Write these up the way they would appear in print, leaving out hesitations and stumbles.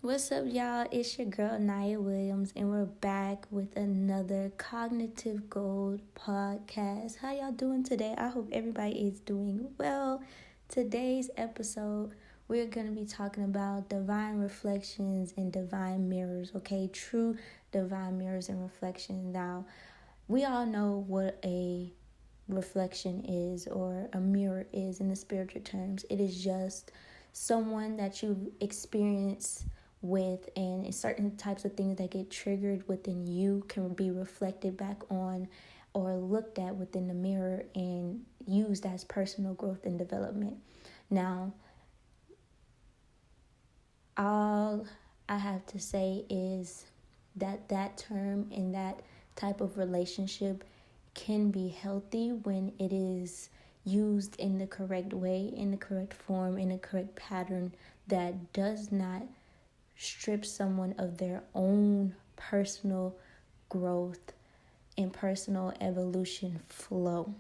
What's up, y'all? It's your girl, Nia Williams, and we're back with another Cognitive Gold podcast. How y'all doing today? I hope everybody is doing well. Today's episode, we're going to be talking about divine reflections and divine mirrors, okay? True divine mirrors and reflections. Now, we all know what a reflection is or a mirror is in the spiritual terms. It is just someone that you experience with, and certain types of things that get triggered within you can be reflected back on or looked at within the mirror and used as personal growth and development. Now, all I have to say is that term and that type of relationship can be healthy when it is used in the correct way, in the correct form, in the correct pattern that does not strip someone of their own personal growth and personal evolution flow.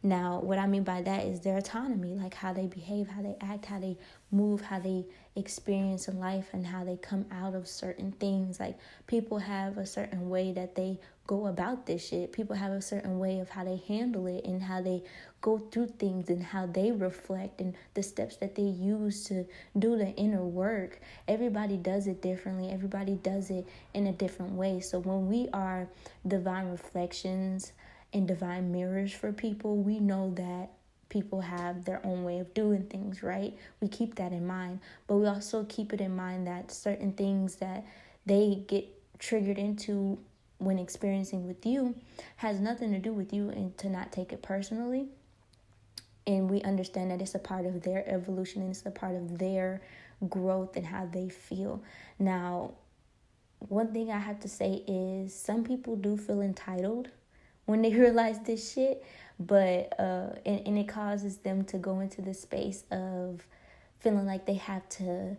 Now, what I mean by that is their autonomy, like how they behave, how they act, how they move, how they experience in life, and how they come out of certain things. Like, people have a certain way that they go about this shit. People have a certain way of how they handle it and how they go through things and how they reflect and the steps that they use to do the inner work. Everybody does it differently. Everybody does it in a different way. So when we are divine reflections and divine mirrors for people, we know that people have their own way of doing things, right? We keep that in mind, but we also keep it in mind that certain things that they get triggered into when experiencing with you has nothing to do with you, and to not take it personally. And we understand that it's a part of their evolution and it's a part of their growth and how they feel. Now, one thing I have to say is some people do feel entitled when they realize this shit, but and it causes them to go into the space of feeling like they have to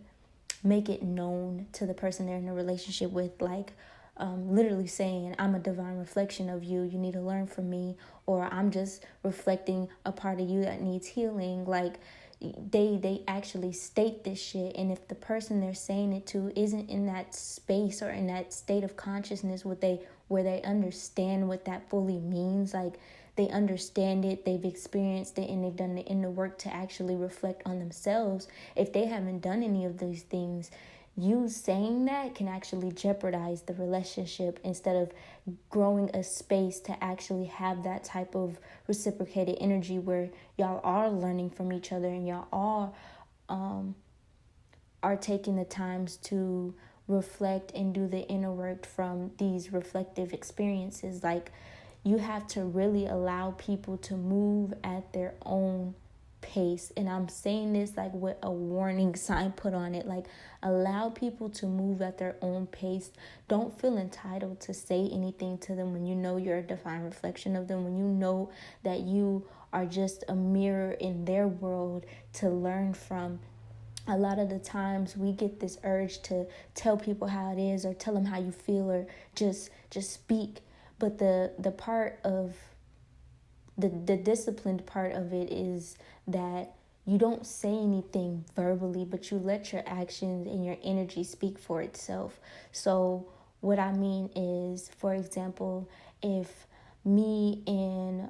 make it known to the person they're in a relationship with, like literally saying, I'm a divine reflection of you, you need to learn from me, or I'm just reflecting a part of you that needs healing. Like, they actually state this shit, and if the person they're saying it to isn't in that space or in that state of consciousness where they understand what that fully means, like they understand it, they've experienced it, and they've done the inner work to actually reflect on themselves. If they haven't done any of these things, you saying that can actually jeopardize the relationship instead of growing a space to actually have that type of reciprocated energy where y'all are learning from each other and y'all are taking the times to reflect and do the inner work from these reflective experiences. Like, you have to really allow people to move at their own pace. And I'm saying this like with a warning sign put on it. Like, allow people to move at their own pace. Don't feel entitled to say anything to them when you know you're a divine reflection of them, when you know that you are just a mirror in their world to learn from. A lot of the times we get this urge to tell people how it is, or tell them how you feel, or just speak. But the part of the disciplined part of it is that you don't say anything verbally, but you let your actions and your energy speak for itself. So what I mean is, for example, if me and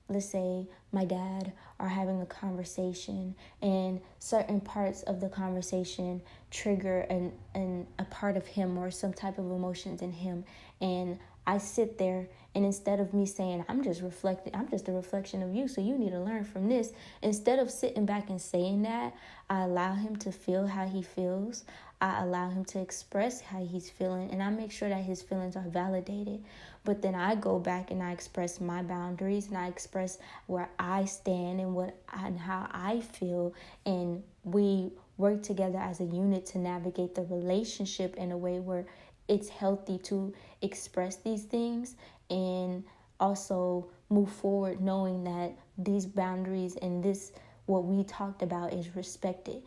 let's say my dad are having a conversation, and certain parts of the conversation trigger a part of him or some type of emotions in him, and I sit there, and instead of me saying, I'm just a reflection of you, so you need to learn from this, instead of sitting back and saying that, I allow him to feel how he feels. I allow him to express how he's feeling, and I make sure that his feelings are validated. But then I go back and I express my boundaries, and I express where I stand and how I feel, and we work together as a unit to navigate the relationship in a way where it's healthy to express these things and also move forward knowing that these boundaries and this, what we talked about, is respected,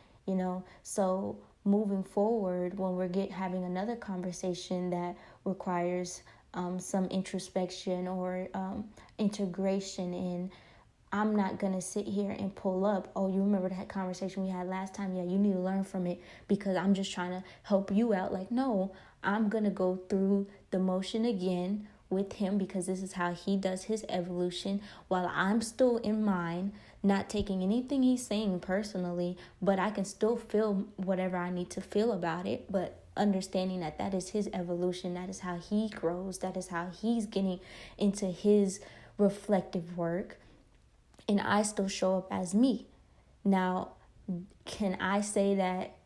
So moving forward, when we're having another conversation that requires some introspection or integration in I'm not going to sit here and pull up, oh, you remember that conversation we had last time? Yeah, you need to learn from it because I'm just trying to help you out. Like, no, I'm going to go through the motion again with him because this is how he does his evolution while I'm still in mine, not taking anything he's saying personally, but I can still feel whatever I need to feel about it, but understanding that that is his evolution, that is how he grows, that is how he's getting into his reflective work, and I still show up as me. Now, can I say that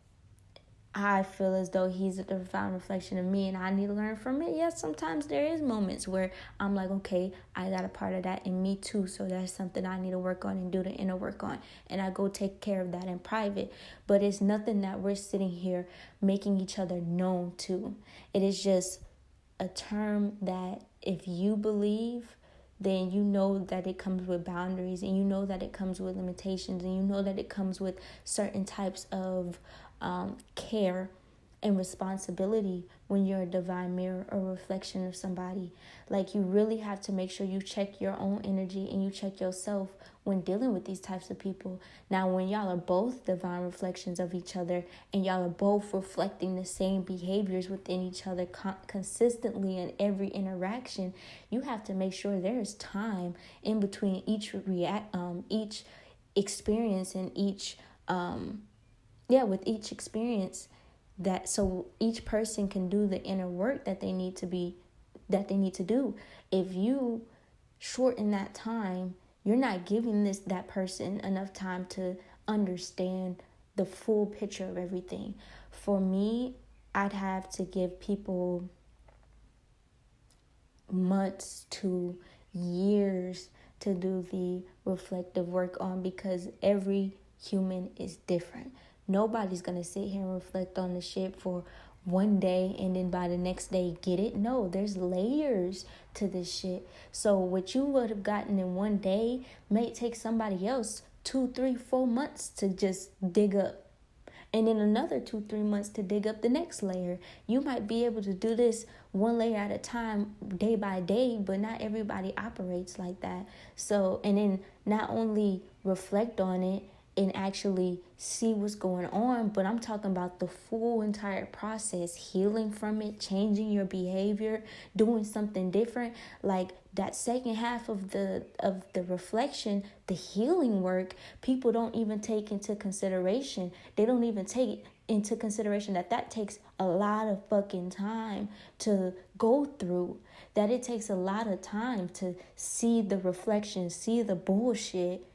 I feel as though he's a divine reflection of me and I need to learn from it? Yes, sometimes there is moments where I'm like, okay, I got a part of that in me too, so that's something I need to work on and do the inner work on, and I go take care of that in private. But it's nothing that we're sitting here making each other known to. It is just a term that if you believe, then you know that it comes with boundaries, and you know that it comes with limitations, and you know that it comes with certain types of care and responsibility when you're a divine mirror or reflection of somebody. Like, you really have to make sure you check your own energy and you check yourself when dealing with these types of people. Now, when y'all are both divine reflections of each other and y'all are both reflecting the same behaviors within each other consistently in every interaction, you have to make sure there is time in between each experience and each with each experience, that so each person can do the inner work that they need to do. If you shorten that time, you're not giving that person enough time to understand the full picture of everything. For me, I'd have to give people months to years to do the reflective work on, because every human is different. Nobody's going to sit here and reflect on the shit for one day and then by the next day get it. No, there's layers to this shit. So what you would have gotten in one day may take somebody else 2, 3, 4 months to just dig up. And then another 2-3 months to dig up the next layer. You might be able to do this one layer at a time, day by day, but not everybody operates like that. So, and then not only reflect on it and actually see what's going on, but I'm talking about the full entire process, healing from it, changing your behavior, doing something different. Like that second half of the reflection, the healing work, people don't even take into consideration. They don't even take into consideration that takes a lot of fucking time to go through, that it takes a lot of time to see the reflection, see the bullshit,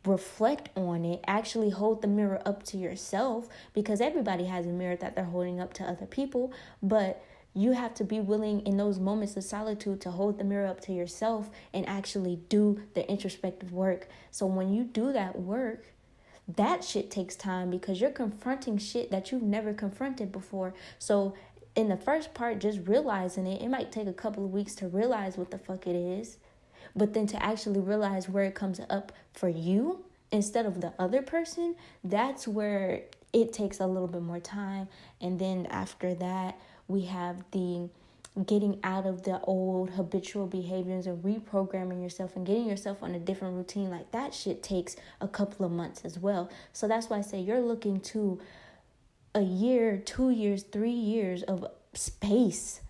reflect on it, actually hold the mirror up to yourself, because everybody has a mirror that they're holding up to other people, but you have to be willing in those moments of solitude to hold the mirror up to yourself and actually do the introspective work. So when you do that work, that shit takes time because you're confronting shit that you've never confronted before. So in the first part, just realizing it might take a couple of weeks to realize what the fuck it is. But then to actually realize where it comes up for you instead of the other person, that's where it takes a little bit more time. And then after that, we have the getting out of the old habitual behaviors and reprogramming yourself and getting yourself on a different routine. Like that shit takes a couple of months as well. So that's why I say you're looking to a year, 2 years, 3 years of space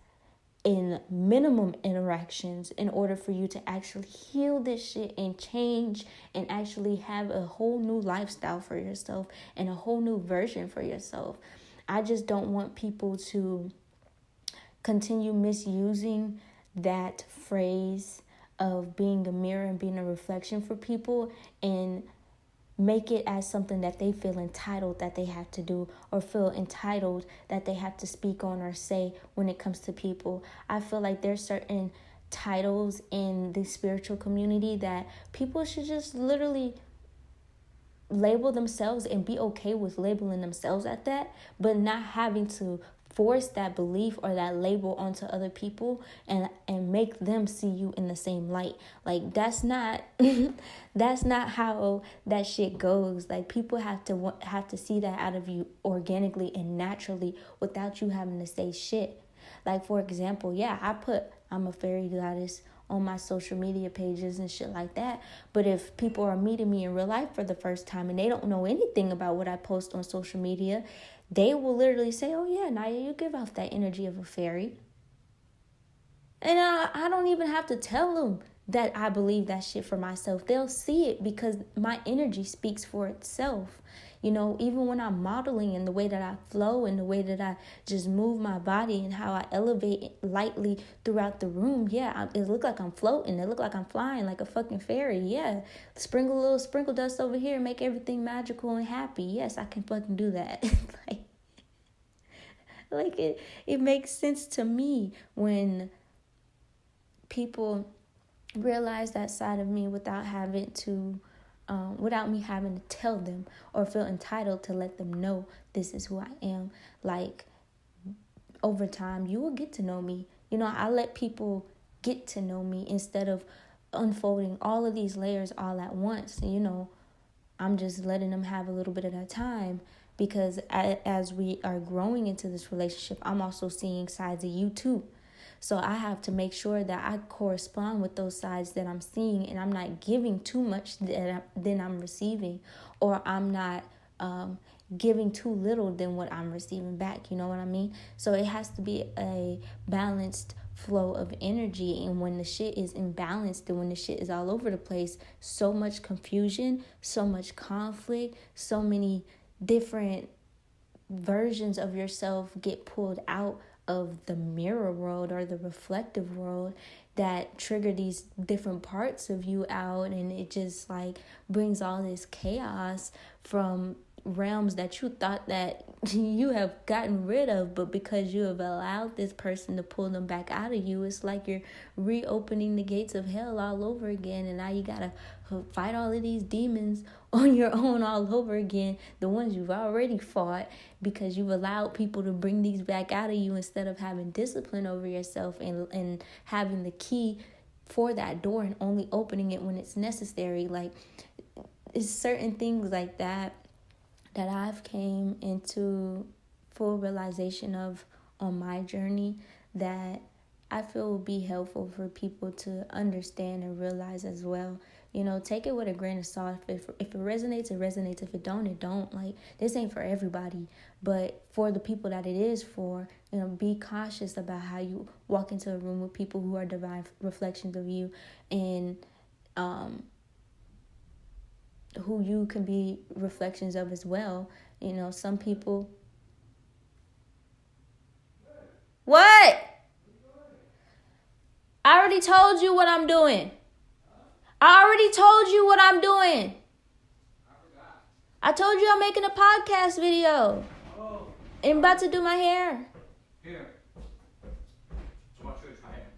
in minimum interactions in order for you to actually heal this shit and change and actually have a whole new lifestyle for yourself and a whole new version for yourself. I just don't want people to continue misusing that phrase of being a mirror and being a reflection for people and make it as something that they feel entitled that they have to do, or feel entitled that they have to speak on or say when it comes to people. I feel like there's certain titles in the spiritual community that people should just literally label themselves and be okay with labeling themselves at that, but not having to force that belief or that label onto other people and make them see you in the same light. Like that's not that's not how that shit goes. Like people have to see that out of you organically and naturally without you having to say shit. Like for example, yeah, I'm a fairy goddess on my social media pages and shit like that. But if people are meeting me in real life for the first time and they don't know anything about what I post on social media, they will literally say, oh yeah, Naya, you give off that energy of a fairy. And I don't even have to tell them that I believe that shit for myself. They'll see it because my energy speaks for itself. You know, even when I'm modeling and the way that I flow and the way that I just move my body and how I elevate lightly throughout the room. Yeah, it look like I'm floating. It look like I'm flying like a fucking fairy. Yeah, sprinkle a little sprinkle dust over here, make everything magical and happy. Yes, I can fucking do that. like it makes sense to me when people realize that side of me without me having to tell them or feel entitled to let them know this is who I am. Like, over time, you will get to know me. You know, I let people get to know me instead of unfolding all of these layers all at once. You know, I'm just letting them have a little bit at a time, because as we are growing into this relationship, I'm also seeing sides of you too. So I have to make sure that I correspond with those sides that I'm seeing, and I'm not giving too much than I'm receiving, or I'm not giving too little than what I'm receiving back. You know what I mean? So it has to be a balanced flow of energy. And when the shit is imbalanced and when the shit is all over the place, so much confusion, so much conflict, so many different versions of yourself get pulled out of the mirror world or the reflective world that trigger these different parts of you out, and it just like brings all this chaos from realms that you thought that you have gotten rid of, but because you have allowed this person to pull them back out of you, it's like you're reopening the gates of hell all over again, and now you gotta fight all of these demons on your own all over again, the ones you've already fought, because you've allowed people to bring these back out of you instead of having discipline over yourself and having the key for that door and only opening it when it's necessary. Like, it's certain things like that I've came into full realization of on my journey that I feel will be helpful for people to understand and realize as well. You know, take it with a grain of salt. If it resonates, it resonates. If it don't. Like, this ain't for everybody. But for the people that it is for, you know, be cautious about how you walk into a room with people who are divine reflections of you, and who you can be reflections of as well. You know, some people... What? I already told you what I'm doing. I already told you what I'm doing. I told you I'm making a podcast video. Oh. I'm about to do my hair. Here. So much for my hair.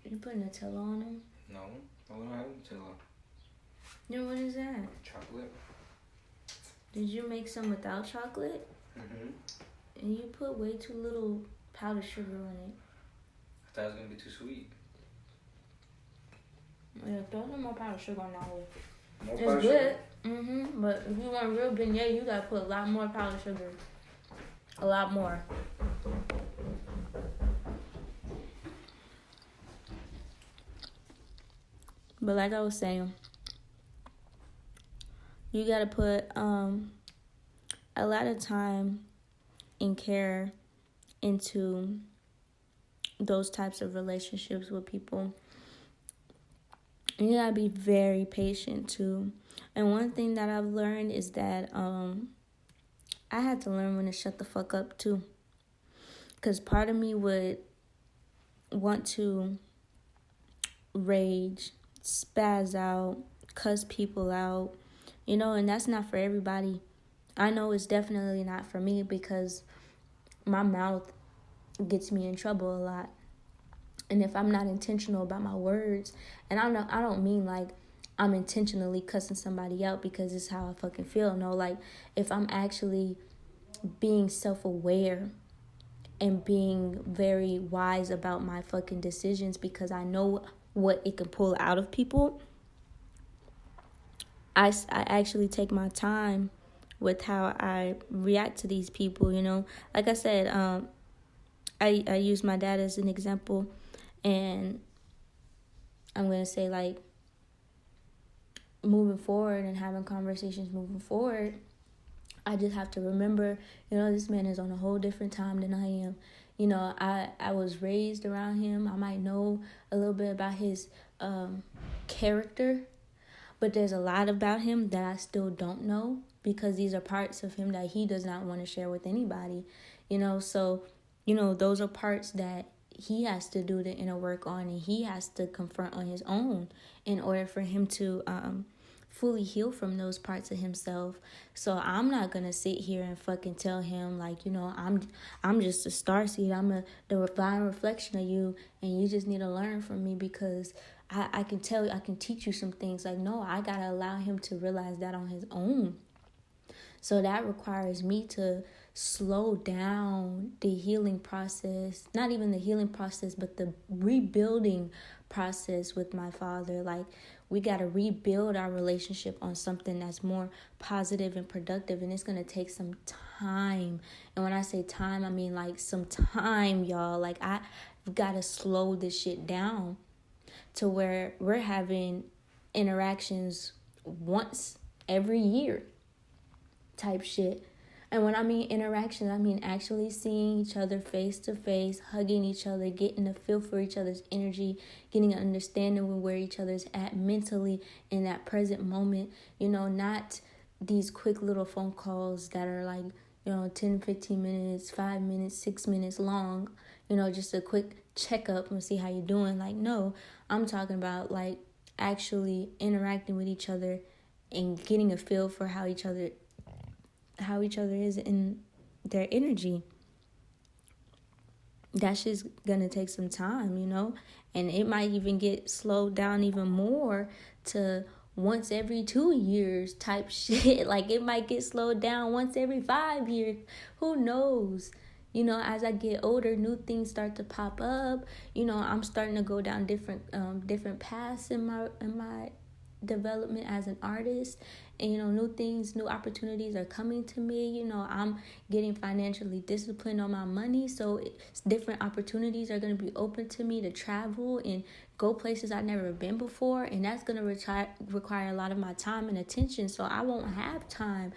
You putting Nutella on them? No, I don't have Nutella. No, what is that? Chocolate. Did you make some without chocolate? Mm-hmm. And you put way too little powdered sugar on it. I thought it was going to be too sweet. Yeah, throw some more powdered sugar on that one. More it's powdered good. Sugar? Mm-hmm. But if you want real beignet, you got to put a lot more powdered sugar. A lot more. But like I was saying, you got to put a lot of time and care into those types of relationships with people. And you got to be very patient too. And one thing that I've learned is that I had to learn when to shut the fuck up too. Because part of me would want to rage, spaz out, cuss people out, you know, and that's not for everybody. I know it's definitely not for me because my mouth gets me in trouble a lot. And if I'm not intentional about my words, and I don't mean like I'm intentionally cussing somebody out because it's how I fucking feel. No, like if I'm actually being self-aware and being very wise about my fucking decisions because I know what it can pull out of people, I actually take my time with how I react to these people. Like I said, I use my dad as an example, and I'm gonna say, like, moving forward and having conversations moving forward, I just have to remember, this man is on a whole different time than I am. I was raised around him. I might know a little bit about his character, but there's a lot about him that I still don't know, because these are parts of him that he does not want to share with anybody. So, those are parts that he has to do the inner work on, and he has to confront on his own in order for him to fully heal from those parts of himself. So I'm not gonna sit here and fucking tell him, like, I'm just a starseed. I'm the divine reflection of you, and you just need to learn from me, because I can tell you, I can teach you some things. Like, no, I gotta allow him to realize that on his own. So that requires me to slow down the healing process. Not even the healing process, but the rebuilding process with my father. Like, we got to rebuild our relationship on something that's more positive and productive. And it's going to take some time. And when I say time, I mean like some time, y'all. Like, I've got to slow this shit down to where we're having interactions once every year type shit. And when I mean interactions, I mean actually seeing each other face to face, hugging each other, getting a feel for each other's energy, getting an understanding of where each other's at mentally in that present moment. Not these quick little phone calls that are like, 10, 15 minutes, 5 minutes, 6 minutes long, just a quick checkup and see how you're doing. Like, no, I'm talking about like actually interacting with each other and getting a feel for how each other is in their energy. That's just gonna take some time, and it might even get slowed down even more to once every 2 years type shit. Like, it might get slowed down once every 5 years. Who knows? As I get older, new things start to pop up. I'm starting to go down different paths in my development as an artist, and new opportunities are coming to me. I'm getting financially disciplined on my money, so different opportunities are going to be open to me to travel and go places I've never been before, and that's going to require a lot of my time and attention. So I won't have time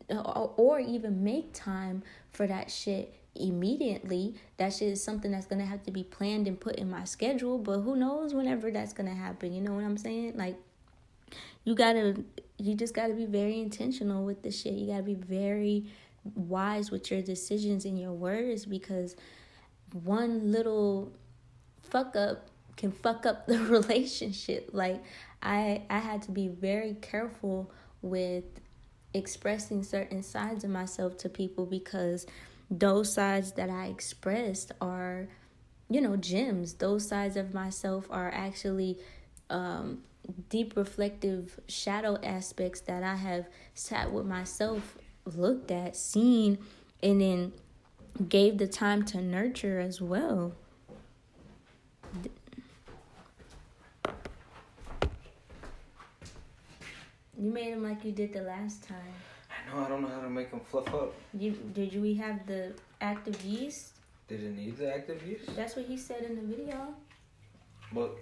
or even make time for that shit immediately. That shit is something that's gonna have to be planned and put in my schedule, but who knows whenever that's gonna happen. You know what I'm saying? Like, you just gotta be very intentional with this shit. You gotta be very wise with your decisions and your words, because one little fuck up can fuck up the relationship. Like, I had to be very careful with expressing certain sides of myself to people, because those sides that I expressed are, gems. Those sides of myself are actually deep reflective shadow aspects that I have sat with myself, looked at, seen, and then gave the time to nurture as well. You made them like you did the last time. I know, I don't know how to make them fluff up. Did we have the active yeast? Did it need the active yeast? That's what he said in the video. But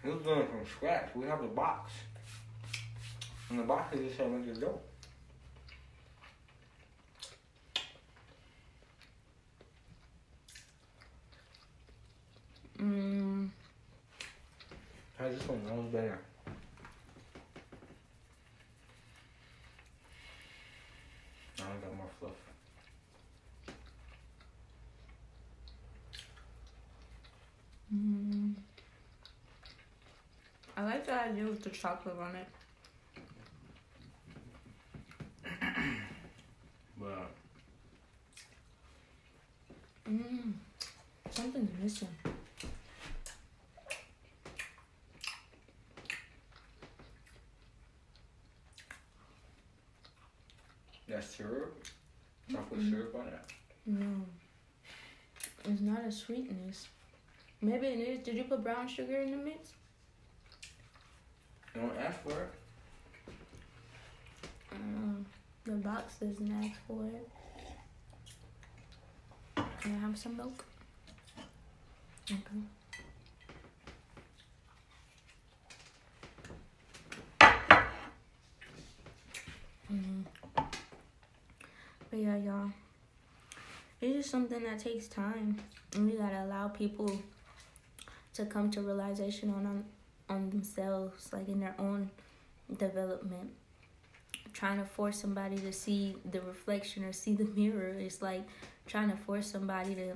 he was doing it from scratch. We have the box. And the box is just how much it go. Try this one, that was better. Now I got more fluff. I like the idea with the chocolate on it. But Something's missing. that's syrup? Chocolate syrup on it? No. It's not a sweetness. Maybe it is. Did you put brown sugar in the mix? You don't ask for it? The box doesn't ask for it. Can I have some milk? Okay. But yeah, y'all. It's just something that takes time. And you gotta allow people to come to realization on themselves, like in their own development. Trying to force somebody to see the reflection or see the mirror is like trying to force somebody to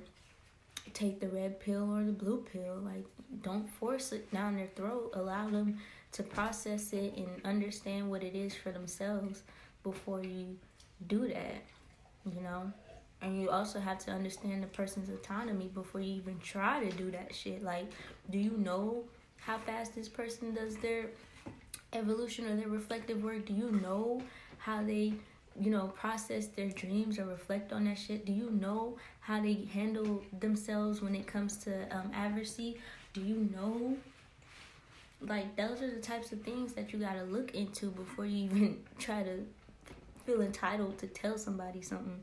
take the red pill or the blue pill. Like, don't force it down their throat. Allow them to process it and understand what it is for themselves before you do that, you know? And you also have to understand the person's autonomy before you even try to do that shit. Like, do you know how fast this person does their evolution or their reflective work? Do you know how they, process their dreams or reflect on that shit? Do you know how they handle themselves when it comes to adversity? Do you know? Like, those are the types of things that you gotta look into before you even try to feel entitled to tell somebody something.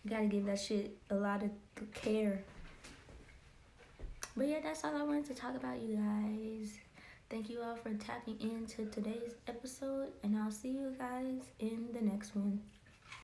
You gotta give that shit a lot of care. But yeah, that's all I wanted to talk about, you guys. Thank you all for tapping into today's episode, and I'll see you guys in the next one.